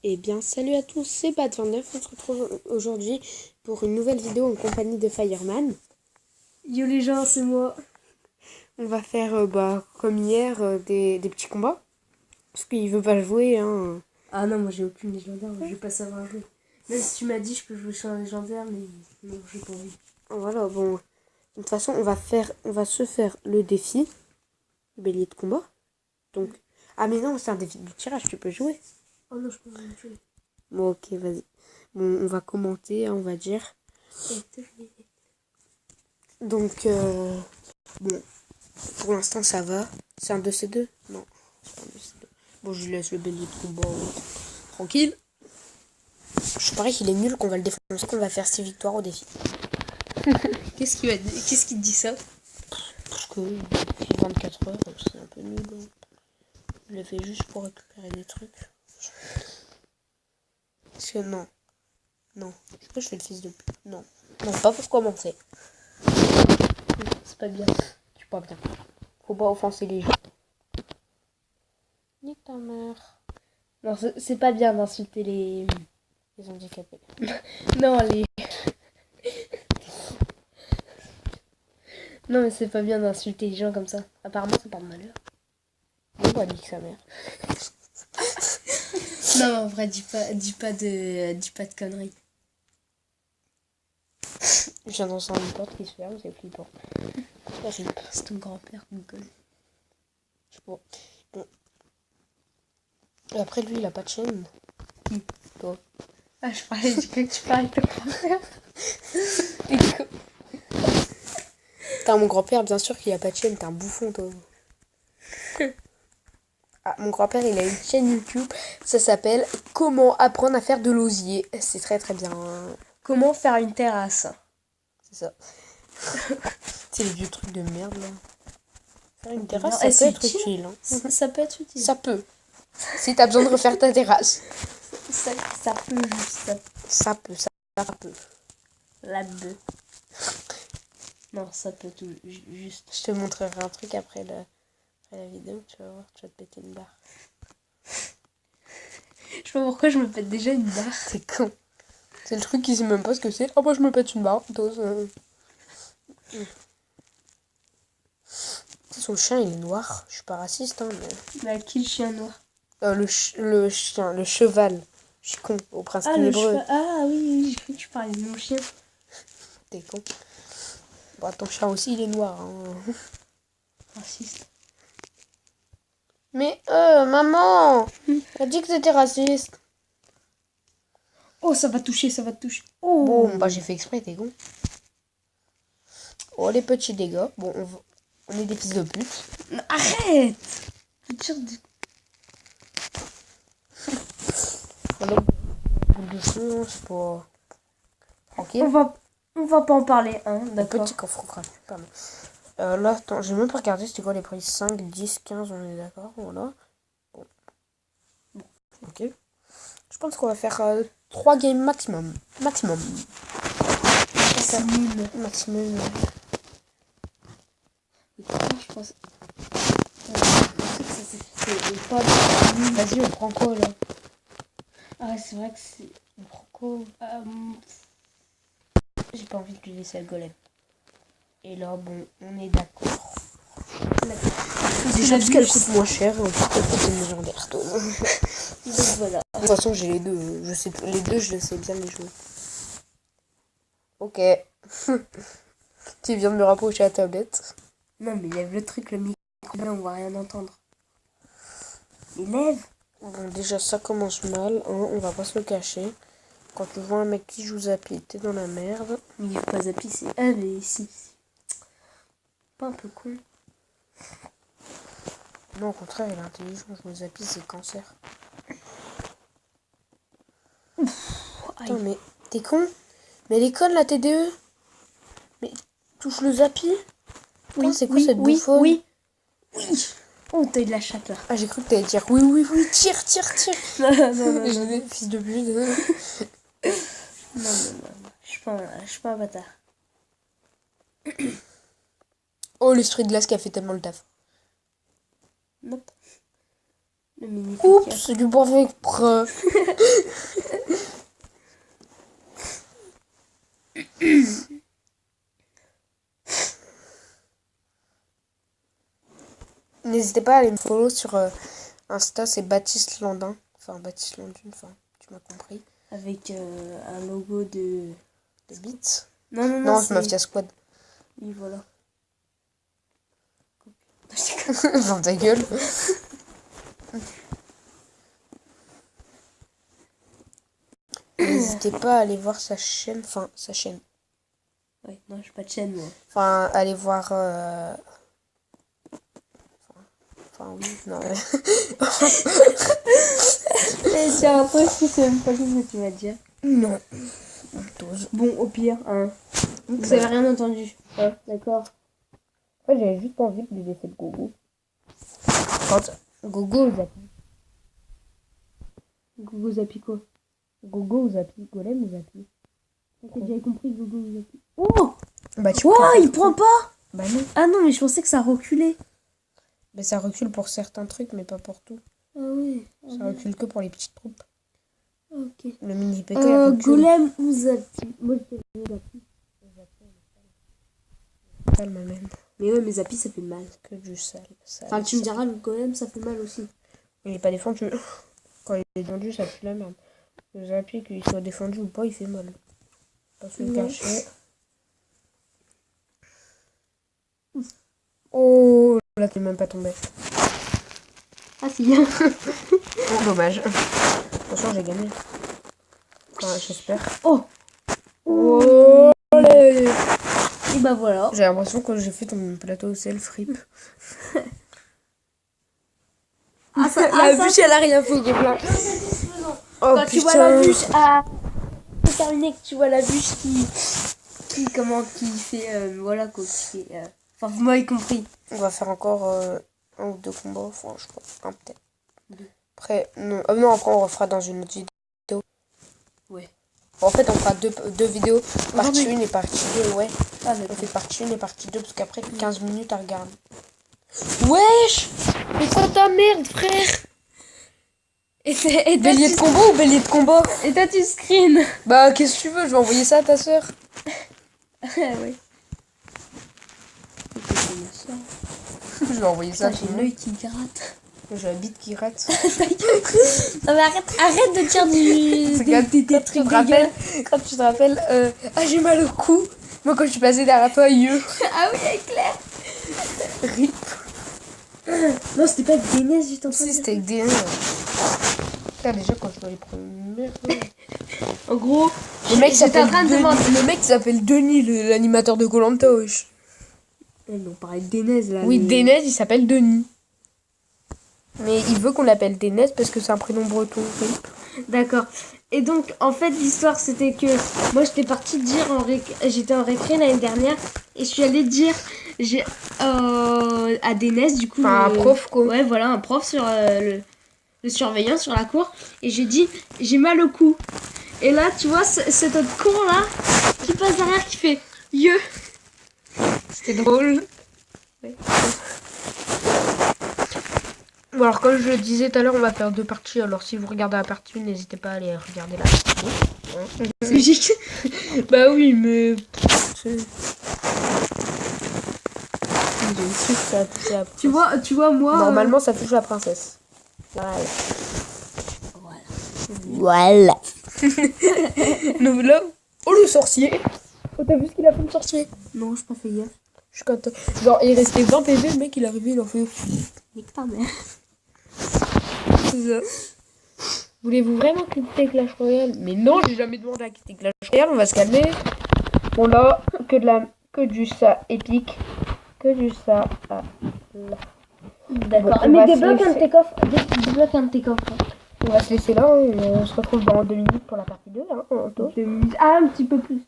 Eh bien, salut à tous, c'est Bat29. On se retrouve aujourd'hui pour une nouvelle vidéo en compagnie de Fireman. Yo les gens, c'est moi. On va faire, comme hier, des petits combats. Parce qu'il veut pas jouer, hein. Ah non, moi j'ai aucune légendaire, je vais pas savoir jouer. Même si tu m'as dit je peux jouer sur un légendaire, mais non, j'ai pas envie. Voilà, bon. De toute façon, on va se faire le défi. Bélier de combat. Donc. Ah, mais non, c'est un défi de tirage, tu peux jouer. Oh non, je peux pas jouer. Bon, ok, vas-y. Bon, on va commenter, hein, on va dire. Donc, bon. Pour l'instant, ça va. C'est un 2C2 ? Non, c'est pas un 2C2. Bon, je lui laisse le bélier de combat. Tranquille. Je parie qu'il est nul, qu'on va le défoncer, qu'on va faire 6 victoires au défi. Qu'est-ce qu'il te dit ça? Parce que depuis 24 heures, c'est un peu nul. Je l'ai fait juste pour récupérer des trucs. Parce que non. Non. Est-ce que je fais le fils de pute? Non. Non, pas pour commencer. C'est pas bien. C'est pas bien. Faut pas offenser les gens. Nique ta mère. Non, c'est pas bien d'insulter les handicapés. Non, les... Non, mais c'est pas bien d'insulter les gens comme ça. Apparemment, ça parle malheur. Bon, bah, nique sa mère. Non, en vrai, dis pas de conneries. Je viens d'entendre une porte qui se ferme, c'est flippant. C'est ton grand-père, Google. Je sais pas. Bon. Et après, lui, il a pas de chaîne. Qui? Toi. Ah, je cru que tu parlais de ton grand-père. T'as mon grand-père, bien sûr qu'il a pas de chaîne, t'es un bouffon, toi. Ah, mon grand-père, il a une chaîne YouTube, ça s'appelle Comment apprendre à faire de l'osier. C'est très très bien. Comment faire une terrasse? C'est ça. C'est les vieux trucs de merde, là. Faire une terrasse, terrasse, ça peut être utile. utile. Hein. Ça peut être utile. Ça peut. Si t'as besoin de refaire ta terrasse. Ça peut juste. Ça peut, ça peut. La bœuf. Non, ça peut tout juste. Je te montrerai un truc après la vidéo, tu vas voir, tu vas te péter une barre. Je sais pas pourquoi je me pète déjà une barre. C'est con. C'est le truc qui sait même pas ce que c'est. Ah, moi je me pète une barre. Son chien il est noir. Je suis pas raciste, hein, mais à qui le chien noir? Le chien, le cheval. Je suis con, au prince ténébreux. Ah oui, j'ai cru que tu parlais de mon chien. T'es con. Bon, ton chien aussi il est noir. Hein. Raciste. Mais maman, t'as dit que t'étais raciste. Oh, ça va te toucher. Oh. Bon, bah j'ai fait exprès, t'es con. Oh, les petits dégâts. Bon, on est des fils de pute. Non, arrête. C'est pas... Tranquille. On va pas en parler, hein, d'accord. Petit coffre gratuit, pardon. Là, attends, j'ai même pas regardé c'était quoi les prix. 5, 10, 15, on est d'accord, voilà. Bon. Ok. Je pense qu'on va faire 3 games maximum. Maximum. Maximum. Je pense... Vas-y, on prend quoi, là? Ah, c'est vrai que c'est... On prend quoi? J'ai pas envie de lui laisser le golem. Et là, bon, on est d'accord. Déjà, parce qu'elle coûte moins cher, parce qu'elle coûte une légendaire. Donc voilà. De toute façon, j'ai les deux. Je sais, les deux, je sais bien les jouer. Ok. Tu viens de me rapprocher la tablette. Non, mais lève le truc, le micro, on va rien entendre. Mais lève. Bon, déjà, ça commence mal. Hein, on va pas se le cacher. Quand tu vois un mec qui joue Zappy, t'es dans la merde. Mais il joue pas Zappy, c'est... Ah, mais si. Pas un peu con. Non, au contraire, il est intelligent. Jouer Zappy, c'est cancer. Attends, mais t'es con? Mais elle est conne, la TDE? Mais touche le Zappy? Oui, c'est quoi cette bouffonne? Oui. Oh, t'as eu de la chatte là. Ah, j'ai cru que t'allais dire oui, tire. Non. Fils de pute. Non. Je suis pas un bâtard. Oh, l'esprit de glace qui a fait tellement le taf. Nope. Le mini Oups, caca. c'est du bon avec preuve. N'hésitez pas à aller me follow sur Insta, c'est Baptiste Landin. Enfin, Baptiste Landune, enfin, tu m'as compris. Avec un logo de... Les beats. Non, Non, c'est Mafia Squad. Oui, voilà. Dans ta gueule. N'hésitez pas à aller voir sa chaîne. Enfin, sa chaîne. Ouais, non, j'ai pas de chaîne, moi. Enfin, allez voir... Enfin, oui, non. Et c'est un truc, je sais même pas ce que tu vas dire. Non. Bon, au pire, hein. Vous avez rien entendu. Ouais, d'accord. Ouais, j'avais juste envie de lui laisser le gogo. Quand Gogo ou Zapi. Gogo Zapi quoi? Gogo ou Zapi. Golem ou Zapi. J'avais compris Gogo ou Zapi. Oh! Bah tu Quoi? vois. Il prend pas? Bah non. Ah non, mais je pensais que ça reculait. Mais ça recule pour certains trucs, mais pas pour tout. Ah ouais. Ça recule que pour les petites troupes. Ok. Le mini PT, il recule. Golem ou Zapi? Moi je dirais Zapi. Calme même. Mais ouais, mais Zapi ça fait mal. Que du sale. Enfin, tu me diras, le golem ça fait mal aussi. Il est pas défendu. Quand il est défendu, ça pue la merde. Le Zapi, qu'il soit défendu ou pas, il fait mal. Pas se le cacher. Oh, là t'es même pas tombé. Ah si. Oh, dommage. Attention, j'ai gagné. Enfin, j'espère. Oh! Oh, allez. Et bah voilà. J'ai l'impression que j'ai fait ton plateau self-rip. Ah, ça, La bûche, elle a rien fait, Gobelin. Oh, quand tu vois la bûche à... C'est terminé que tu vois la bûche qui fait... voilà quoi. Qui fait, enfin, vous m'avez compris. On va faire encore un ou deux combats. Enfin, je crois. Un peut-être. Deux. Après, non. Non, après, on refera dans une autre vidéo. Ouais. En fait, on fera deux vidéos. Partie Aujourd'hui. 1 et partie 2, ouais. Ah, On d'accord. fait partie 1 et partie 2 parce qu'après 15 minutes à regarder. Wesh! Mais quoi ta merde, frère? Et toi, Bélier de combat ou bélier de combat? et toi, tu screen. Bah, qu'est-ce que tu veux? Je vais envoyer ça à ta soeur. Ouais. Je vais envoyer ça à Putain, tout j'ai le l'œil monde. qui gratte. J'ai la bite qui rate. Non mais arrête de dire des trucs dégueulasses. Quand tu te rappelles, ah j'ai mal au cou. Moi quand je suis passée derrière toi, Ah oui, avec Claire. Rip. Non, c'était pas avec Dénès, juste en train de Si dire. c'était avec des Là déjà quand je dois les prendre. En gros, Le mec j'étais en s'appelle train de Denis. demander. Le mec s'appelle Denis, l'animateur de Koh-Lanta, wesh. Non, pareil, Dénès là. Oui, mais- Dénès, il s'appelle Denis. Mais il veut qu'on l'appelle Dénès parce que c'est un prénom breton. D'accord. Et donc, en fait, l'histoire, c'était que moi, j'étais partie dire j'étais en récré l'année dernière et je suis allée dire à Dénès, du coup. Enfin, un prof, quoi. Ouais, voilà, un prof sur le surveillant sur la cour. Et j'ai dit, j'ai mal au cou. Et là, tu vois, cet autre con là qui passe derrière qui fait yeux. C'était drôle. Ouais. Bon, alors comme je le disais tout à l'heure, on va faire deux parties. Alors si vous regardez la partie 1, n'hésitez pas à aller regarder la partie 2. C'est logique. Bah oui, mais... Tu vois, moi. Normalement, ça touche la princesse. Voilà. Voilà. Nous là... Oh, le sorcier. Oh, t'as vu ce qu'il a fait, le sorcier? Non, je pas fait gaffe. Je compte... Genre, il restait 20 PV, le mec, il est arrivé, il en fait... Nique ta mère. C'est ça. Voulez-vous vraiment quitter Clash Royale? Mais non, j'ai jamais demandé à quitter Clash Royale, on va se calmer. Bon là, que du ça épique. Que du ça... D'accord. Bon, on Mais va débloque se un de tes coffres. Débloque un de tes coffres. On va se laisser là, on se retrouve dans 2 minutes pour la partie 2, hein, en tout. 2 minutes. Ah, un petit peu plus.